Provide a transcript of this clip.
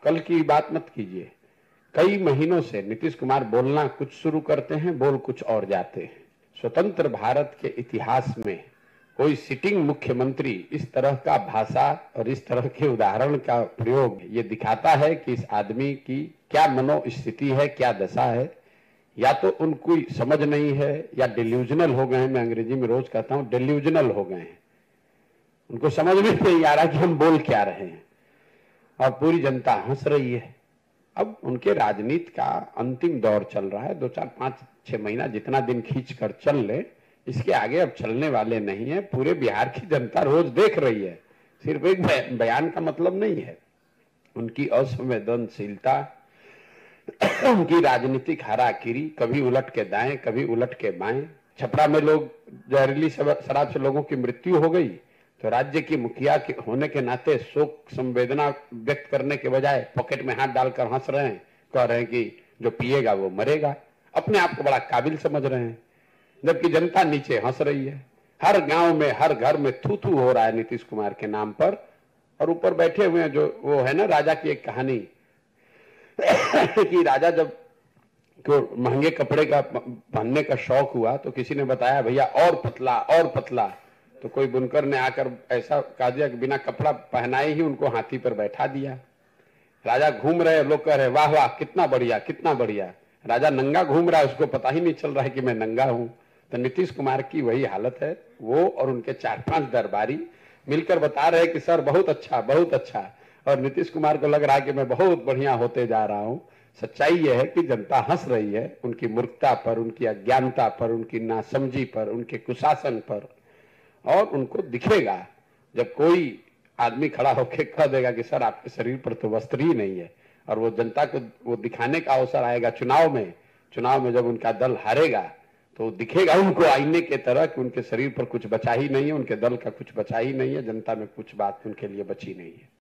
कल की बात मत कीजिए। कई महीनों से नीतीश कुमार बोलना कुछ शुरू करते हैं, बोल कुछ और जाते हैं। स्वतंत्र भारत के इतिहास में कोई सिटिंग मुख्यमंत्री इस तरह का भाषा और इस तरह के उदाहरण का प्रयोग ये दिखाता है कि इस आदमी की क्या मनोस्थिति है, क्या दशा है। या तो उनको समझ नहीं है या डिल्यूजनल हो गए हैं। मैं अंग्रेजी में रोज कहता हूं डिल्यूजनल हो गए हैं। उनको समझ में नहीं आ रहा कि हम बोल क्या रहे हैं और पूरी जनता हंस रही है। अब उनके राजनीति का अंतिम दौर चल रहा है। 2-4-5-6 महीना जितना दिन खींच कर चल ले, इसके आगे अब चलने वाले नहीं है। पूरे बिहार की जनता रोज देख रही है। सिर्फ एक बयान का मतलब नहीं है। उनकी असंवेदनशीलता, उनकी राजनीतिक हाराकिरी, कभी उलट के दाएं कभी उलट के बाएं। छपरा में लोग जहरीली शराब से लोगों की मृत्यु हो गई तो राज्य की मुखिया के होने के नाते शोक संवेदना व्यक्त करने के बजाय पॉकेट में हाथ डालकर हंस रहे हैं, कह रहे हैं कि जो पिएगा वो मरेगा। अपने आप को बड़ा काबिल समझ रहे हैं, जबकि जनता नीचे हंस रही है। हर गांव में हर घर में थू थू हो रहा है नीतीश कुमार के नाम पर। और ऊपर बैठे हुए हैं जो वो है ना, राजा की एक कहानी कि राजा जब को महंगे कपड़े का पहनने का शौक हुआ तो किसी ने बताया भैया और पतला और पतला। तो कोई बुनकर ने आकर ऐसा कह दिया कि बिना कपड़ा पहनाए ही उनको हाथी पर बैठा दिया। राजा घूम रहे, लोग कह रहे वाह वाह कितना बढ़िया कितना बढ़िया। राजा नंगा घूम रहा है, उसको पता ही नहीं चल रहा है कि मैं नंगा हूं। तो नीतीश कुमार की वही हालत है। वो और उनके 4-5 दरबारी मिलकर बता रहे कि सर बहुत अच्छा बहुत अच्छा। और नीतीश कुमार को लग रहा है कि मैं बहुत बढ़िया होते जा रहा हूं। सच्चाई यह है कि जनता हंस रही है उनकी मूर्खता पर, उनकी अज्ञानता पर, उनकी नासमझी पर, उनके कुशासन पर। और उनको दिखेगा जब कोई आदमी खड़ा होकर कह देगा कि सर आपके शरीर पर तो वस्त्र ही नहीं है। और वो जनता को वो दिखाने का अवसर आएगा चुनाव में जब उनका दल हारेगा तो दिखेगा उनको आईने के तरह कि उनके शरीर पर कुछ बचा ही नहीं है, उनके दल का कुछ बचा ही नहीं है, जनता में कुछ बात उनके लिए बची नहीं है।